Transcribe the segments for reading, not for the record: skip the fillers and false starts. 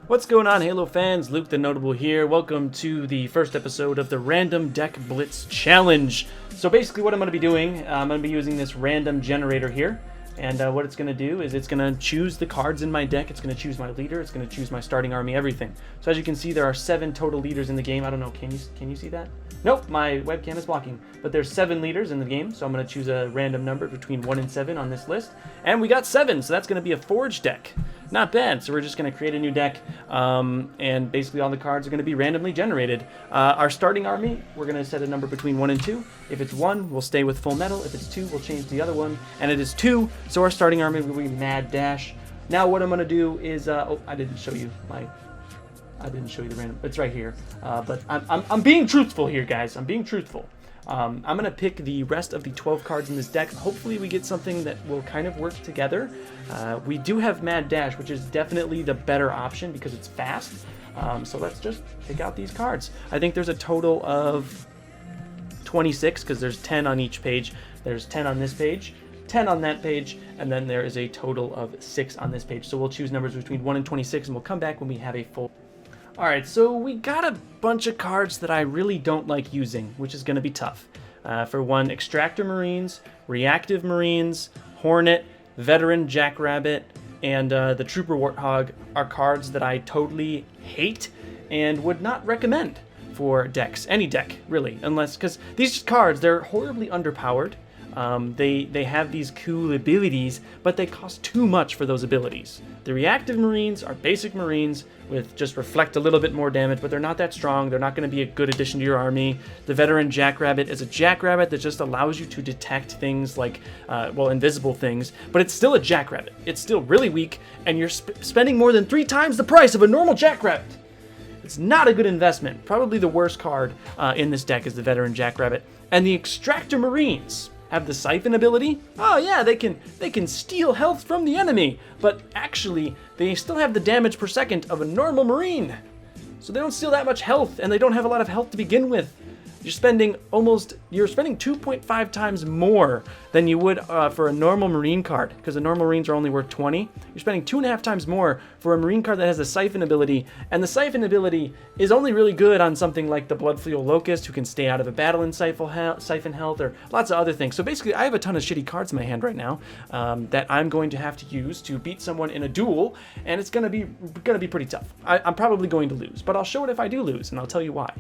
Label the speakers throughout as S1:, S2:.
S1: What's going on, Halo fans? Luke the Notable here. Welcome to the first episode of the Random Deck Blitz Challenge. So basically what I'm going to be doing, I'm going to be using this random generator here. And what it's going to do is it's going to choose the cards in my deck. It's going to choose my leader. It's going to choose my starting army, everything. So as you can see, there are 7 total leaders in the game. I don't know, can you see that? Nope, my webcam is blocking. But there's 7 leaders in the game, so I'm going to choose a random number between 1 and 7 on this list. And we got 7, so that's going to be a forge deck. Not bad. So we're just going to create a new deck, and basically all the cards are going to be randomly generated. Our starting army, we're going to set a number between 1 and 2. If it's 1, we'll stay with full metal. If it's 2, we'll change the other one. And it is 2, so our starting army will be Mad Dash. Now what I'm going to do is, oh, I didn't show you the random, it's right here. But I'm being truthful here, guys. I'm being truthful. I'm going to pick the rest of the 12 cards in this deck. Hopefully we get something that will kind of work together. We do have Mad Dash, which is definitely the better option because it's fast. So let's just pick out these cards. I think there's a total of 26 because there's 10 on each page. There's 10 on this page, 10 on that page, and then there is a total of 6 on this page. So we'll choose numbers between 1 and 26, and we'll come back when we have a full... Alright, so we got a bunch of cards that I really don't like using, which is going to be tough. For one, Extractor Marines, Reactive Marines, Hornet, Veteran Jackrabbit, and the Trooper Warthog are cards that I totally hate and would not recommend for decks. Any deck, really, unless... because these cards, they're horribly underpowered. They have these cool abilities, but they cost too much for those abilities. The Reactive Marines are basic Marines with just reflect a little bit more damage, but they're not that strong. They're not going to be a good addition to your army. The Veteran Jackrabbit is a Jackrabbit that just allows you to detect things like, invisible things, but it's still a Jackrabbit. It's still really weak, and you're spending more than 3 times the price of a normal Jackrabbit. It's not a good investment. Probably the worst card in this deck is the Veteran Jackrabbit. And the Extractor Marines have the Siphon ability. Oh yeah, they can steal health from the enemy, but actually they still have the damage per second of a normal Marine. So they don't steal that much health, and they don't have a lot of health to begin with. You're spending 2.5 times more than you would for a normal Marine card, because the normal Marines are only worth 20. You're spending 2.5 times more for a Marine card that has a Siphon ability, and the Siphon ability is only really good on something like the Bloodfleal Locust, who can stay out of a battle and siphon health, or lots of other things. So basically, I have a ton of shitty cards in my hand right now that I'm going to have to use to beat someone in a duel, and it's gonna be pretty tough. I'm probably going to lose, but I'll show it if I do lose, and I'll tell you why.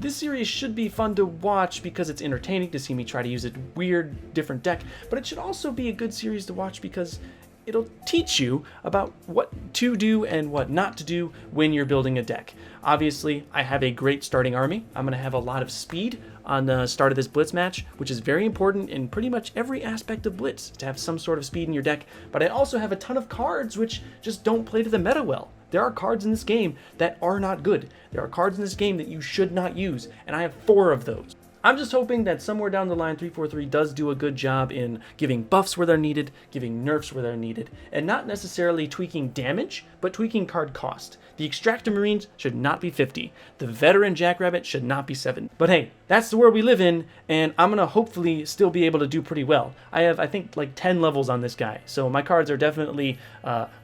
S1: This series should be fun to watch because it's entertaining to see me try to use a weird, different deck, but it should also be a good series to watch because it'll teach you about what to do and what not to do when you're building a deck. Obviously, I have a great starting army. I'm going to have a lot of speed on the start of this Blitz match, which is very important in pretty much every aspect of Blitz, to have some sort of speed in your deck, but I also have a ton of cards which just don't play to the meta well. There are cards in this game that are not good. There are cards in this game that you should not use, and I have 4 of those. I'm just hoping that somewhere down the line 343 does do a good job in giving buffs where they're needed, giving nerfs where they're needed, and not necessarily tweaking damage, but tweaking card cost. The Extractor Marines should not be 50. The Veteran Jackrabbit should not be 7. But hey, that's the world we live in, and I'm going to hopefully still be able to do pretty well. I have, I think, like 10 levels on this guy, so my cards are definitely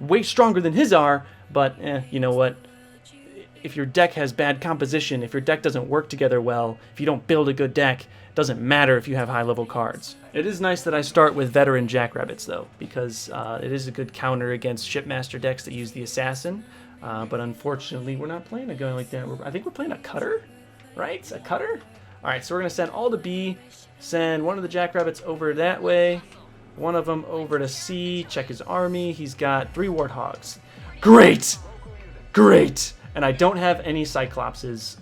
S1: way stronger than his are, but you know what? If your deck has bad composition, if your deck doesn't work together well, if you don't build a good deck, it doesn't matter if you have high-level cards. It is nice that I start with Veteran Jackrabbits, though, because it is a good counter against Shipmaster decks that use the Assassin, but unfortunately, we're not playing a gun like that. I think we're playing a Cutter, right? A Cutter? All right, so we're going to send all to B, send one of the Jackrabbits over that way, one of them over to C, check his army. He's got 3 Warthogs. Great! Great! And I don't have any Cyclopses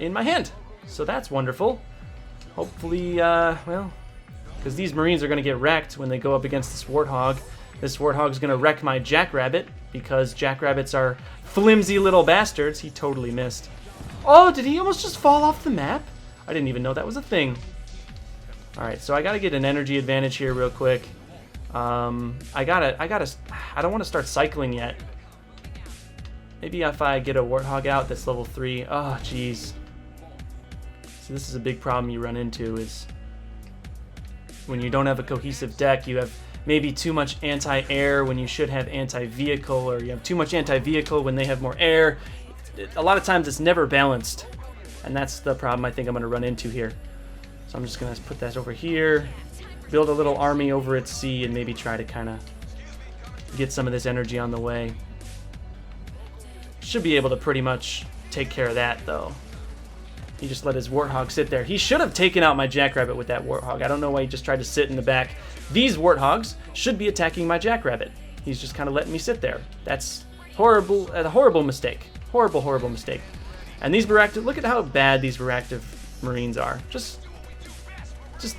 S1: in my hand. So that's wonderful. Hopefully, well, because these Marines are going to get wrecked when they go up against this Warthog. This Warthog's going to wreck my Jackrabbit because Jackrabbits are flimsy little bastards. He totally missed. Oh, did he almost just fall off the map? I didn't even know that was a thing. Alright, so I got to get an energy advantage here real quick. I don't want to start cycling yet. Maybe if I get a Warthog out that's level 3. Oh, jeez. So this is a big problem you run into is when you don't have a cohesive deck, you have maybe too much anti-air when you should have anti-vehicle, or you have too much anti-vehicle when they have more air. A lot of times it's never balanced, and that's the problem I think I'm going to run into here. So I'm just going to put that over here, build a little army over at C, and maybe try to kind of get some of this energy on the way. Should be able to pretty much take care of that, though. He just let his Warthog sit there. He should have taken out my Jackrabbit with that Warthog. I don't know why he just tried to sit in the back. These Warthogs should be attacking my Jackrabbit. He's just kind of letting me sit there. That's horrible, a horrible mistake. Horrible, horrible mistake. And these Varactive, look at how bad these Varactive Marines are. Just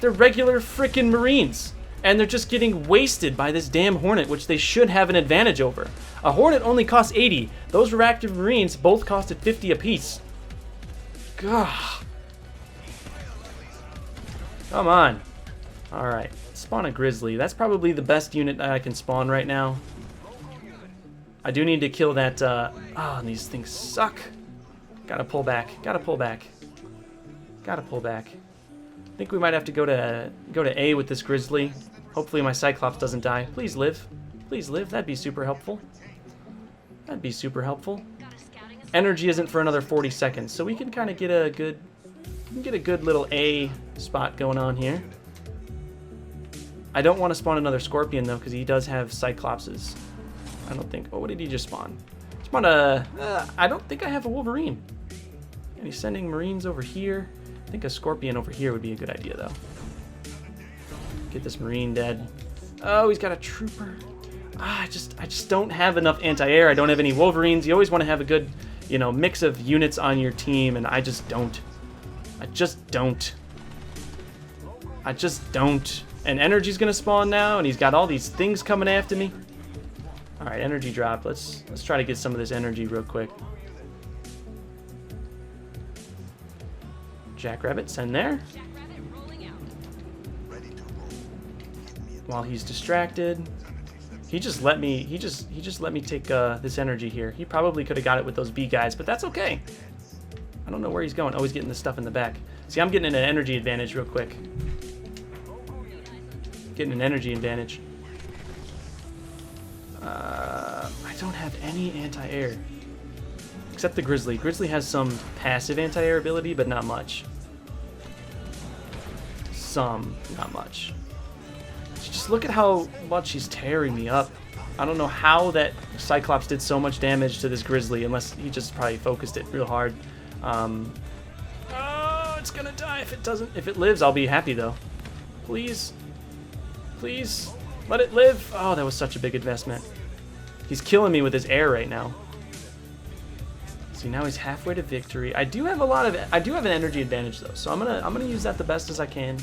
S1: they're regular freaking Marines. And they're just getting wasted by this damn Hornet, which they should have an advantage over. A Hornet only costs 80. Those Varactive Marines both costed 50 apiece. Gah. Come on. Alright. Spawn a Grizzly. That's probably the best unit that I can spawn right now. I do need to kill that. Oh, these things suck. Gotta pull back. Gotta pull back. Gotta pull back. I think we might have to go to A with this Grizzly. Hopefully my Cyclops doesn't die. Please live. Please live. That'd be super helpful. That'd be super helpful. Energy isn't for another 40 seconds, so we can kind of get a good little A spot going on here. I don't want to spawn another Scorpion though, because he does have Cyclopses. I don't think. Oh, what did he just spawn? Spawn a. I don't think I have a Wolverine. And he's sending Marines over here. I think a Scorpion over here would be a good idea though. Get this Marine dead. Oh, he's got a Trooper. I just don't have enough anti-air. I don't have any Wolverines. You always want to have a good, mix of units on your team, and I just don't. I just don't. I just don't. And energy's gonna spawn now, and he's got all these things coming after me. All right, energy drop. Let's try to get some of this energy real quick. Jackrabbit, send there. While he's distracted. He just let me take this energy here. He probably could have got it with those B guys, but that's okay. I don't know where he's going. Oh, he's getting the stuff in the back. See, I'm getting an energy advantage real quick. Getting an energy advantage. I don't have any anti-air. Except the Grizzly. Grizzly has some passive anti-air ability, but not much. Some, not much. Just look at how much he's tearing me up. I don't know how that Cyclops did so much damage to this Grizzly, unless he just probably focused it real hard. Oh, it's gonna die if it doesn't. If it lives, I'll be happy though. Please. Please. Let it live. Oh, that was such a big investment. He's killing me with his air right now. See, now he's halfway to victory. I do have an energy advantage though, so I'm gonna use that the best as I can.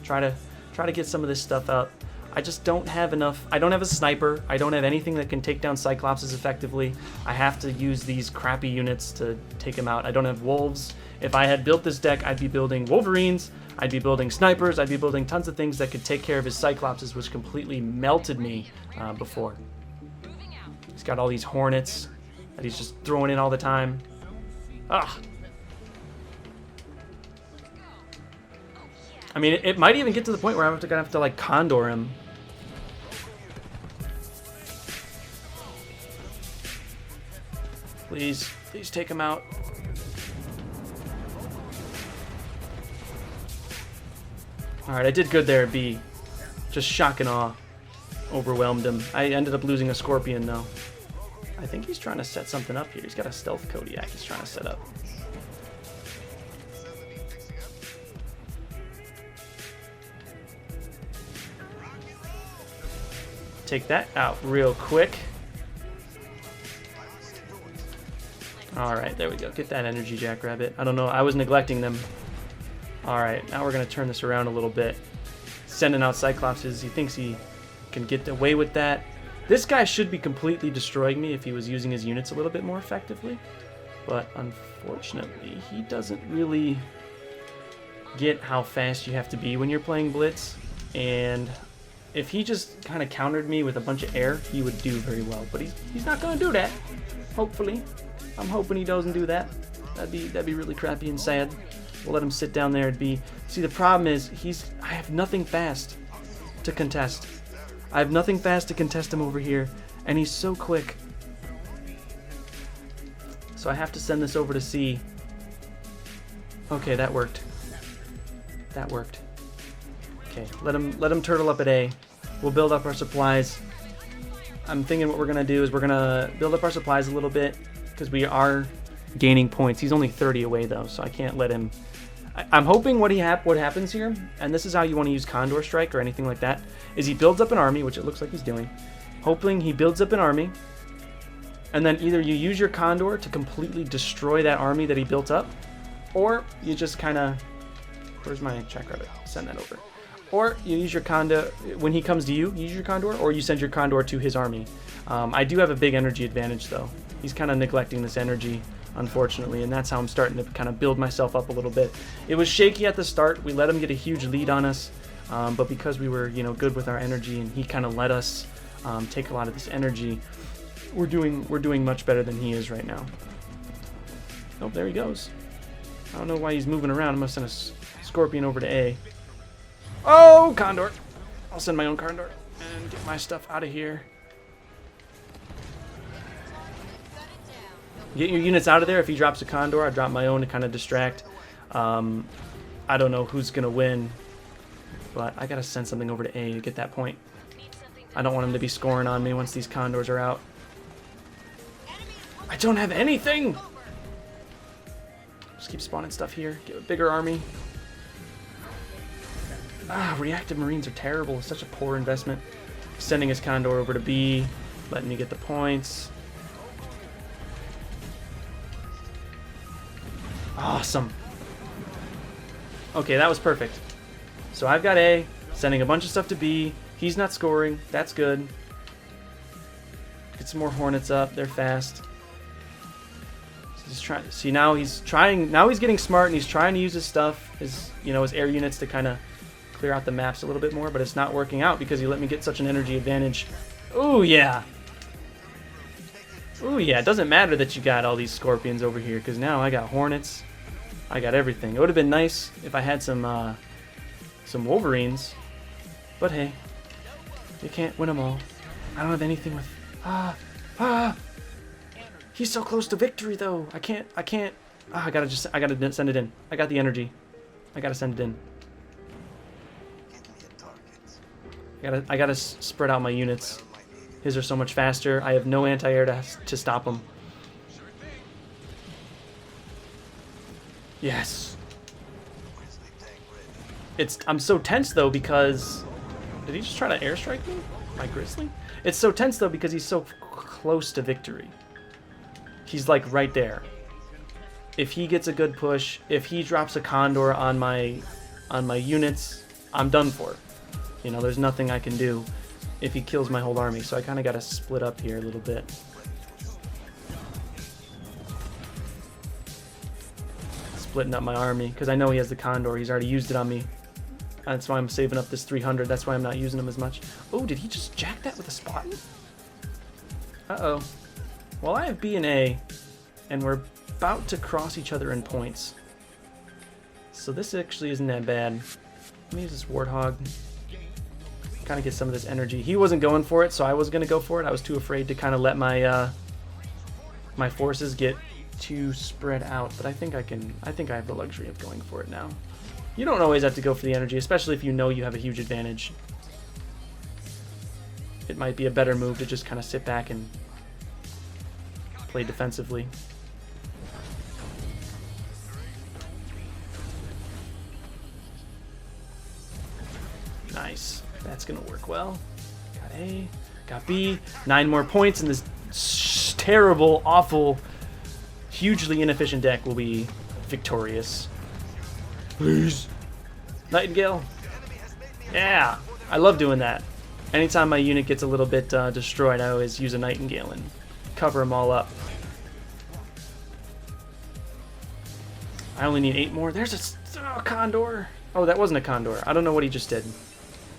S1: Try to get some of this stuff out. I just don't have enough. I don't have a sniper. I don't have anything that can take down Cyclopses effectively. I have to use these crappy units to take them out. I don't have wolves. If I had built this deck, I'd be building Wolverines. I'd be building snipers. I'd be building tons of things that could take care of his Cyclopses, which completely melted me before. He's got all these Hornets that he's just throwing in all the time. Ah. I mean, it might even get to the point where I'm gonna have to like Condor him. Please take him out. Alright, I did good there at B. Just shock and awe. Overwhelmed him. I ended up losing a Scorpion though. I think he's trying to set something up here. He's got a Stealth Kodiak he's trying to set up. Take that out real quick. Alright, there we go. Get that energy, Jackrabbit. I don't know. I was neglecting them. Alright, now we're going to turn this around a little bit. Sending out Cyclopses. He thinks he can get away with that. This guy should be completely destroying me if he was using his units a little bit more effectively. But unfortunately, he doesn't really get how fast you have to be when you're playing Blitz. And if he just kind of countered me with a bunch of air, he would do very well. But he's not going to do that, hopefully. I'm hoping he doesn't do that. That'd be really crappy and sad. We'll let him sit down there and be... See, the problem is I have nothing fast to contest. I have nothing fast to contest him over here, and he's so quick. So I have to send this over to C. Okay, that worked. That worked. Okay, let him turtle up at A. We'll build up our supplies. I'm thinking what we're gonna do is we're gonna build up our supplies a little bit because we are gaining points. He's only 30 away though, so I can't let him. I'm hoping what happens here, and this is how you want to use Condor Strike or anything like that, is he builds up an army, which it looks like he's doing. Hoping he builds up an army, and then either you use your Condor to completely destroy that army that he built up, or you just kind of. Where's my check credit? Send that over. Or you use your Condor, when he comes to you, you use your Condor, or you send your Condor to his army. I do have a big energy advantage, though. He's kind of neglecting this energy, unfortunately, and that's how I'm starting to kind of build myself up a little bit. It was shaky at the start. We let him get a huge lead on us, but because we were, good with our energy, and he kind of let us take a lot of this energy, we're doing much better than he is right now. Oh, there he goes. I don't know why he's moving around. I must send a Scorpion over to A. Oh, Condor. I'll send my own Condor and get my stuff out of here. Get your units out of there. If he drops a Condor, I drop my own to kind of distract. I don't know who's going to win, but I got to send something over to A to get that point. I don't want him to be scoring on me once these Condors are out. I don't have anything! Just keep spawning stuff here. Get a bigger army. Reactive Marines are terrible. It's such a poor investment. Sending his Condor over to B, letting me get the points. Awesome. Okay, that was perfect. So I've got A, sending a bunch of stuff to B. He's not scoring. That's good. Get some more Hornets up. They're fast. He's trying. See, now he's trying. Now he's getting smart and he's trying to use his stuff, his air units to kind of clear out the maps a little bit more, but it's not working out because he let me get such an energy advantage. Oh yeah. Oh yeah, it doesn't matter that you got all these Scorpions over here because now I got Hornets. I got everything. It would have been nice if I had some Wolverines, but hey, you can't win them all. I don't have anything with... He's so close to victory though. I can't... I gotta send it in. I got the energy. I gotta send it in. I gotta spread out my units. His are so much faster. I have no anti-air to stop him. Yes. I'm so tense though because... Did he just try to airstrike me? My Grizzly? It's so tense though because he's so close to victory. He's like right there. If he gets a good push, if he drops a Condor on my units, I'm done for. There's nothing I can do if he kills my whole army, so I kind of got to split up here a little bit. Splitting up my army, because I know he has the Condor. He's already used it on me. That's why I'm saving up this 300. That's why I'm not using him as much. Oh, did he just jack that with a Spartan? Uh-oh. Well, I have B and A, and we're about to cross each other in points. So this actually isn't that bad. Let me use this Warthog. Kind of get some of this energy. He wasn't going for it, so I was going to go for it. I was too afraid to kind of let my my forces get too spread out, but I think I have the luxury of going for it now. You don't always have to go for the energy, especially if you know you have a huge advantage. It might be a better move to just kind of sit back and play defensively. Nice. That's gonna work well. Got A, got B. 9 more points, and this terrible, awful, hugely inefficient deck will be victorious. Please. Nightingale. Yeah, I love doing that. Anytime my unit gets a little bit destroyed, I always use a Nightingale and cover them all up. I only need 8 more. There's a Condor. Oh, that wasn't a Condor. I don't know what he just did.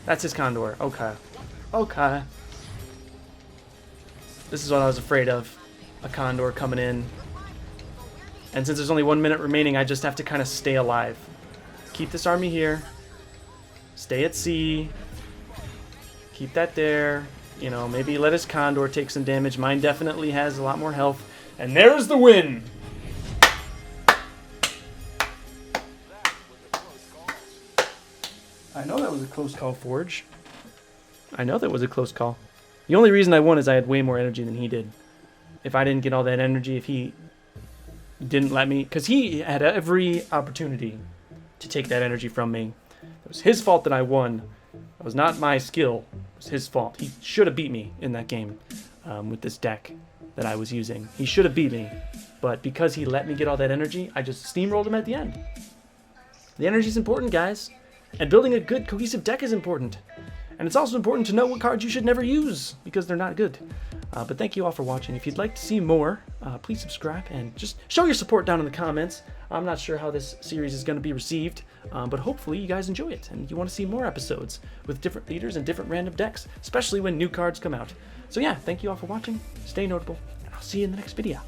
S1: That's his Condor. Okay. Okay. This is what I was afraid of. A Condor coming in. And since there's only 1 minute remaining, I just have to kind of stay alive. Keep this army here. Stay at C. Keep that there. You know, maybe let his Condor take some damage. Mine definitely has a lot more health. And there's the win! I know that was a close call, Forge. I know that was a close call. The only reason I won is I had way more energy than he did. If I didn't get all that energy, if he didn't let me... Because he had every opportunity to take that energy from me. It was his fault that I won. It was not my skill. It was his fault. He should have beat me in that game with this deck that I was using. He should have beat me. But because he let me get all that energy, I just steamrolled him at the end. The energy is important, guys. And building a good, cohesive deck is important. And it's also important to know what cards you should never use, because they're not good. But thank you all for watching. If you'd like to see more, please subscribe and just show your support down in the comments. I'm not sure how this series is going to be received, but hopefully you guys enjoy it. And you want to see more episodes with different leaders and different random decks, especially when new cards come out. So yeah, thank you all for watching. Stay notable, and I'll see you in the next video.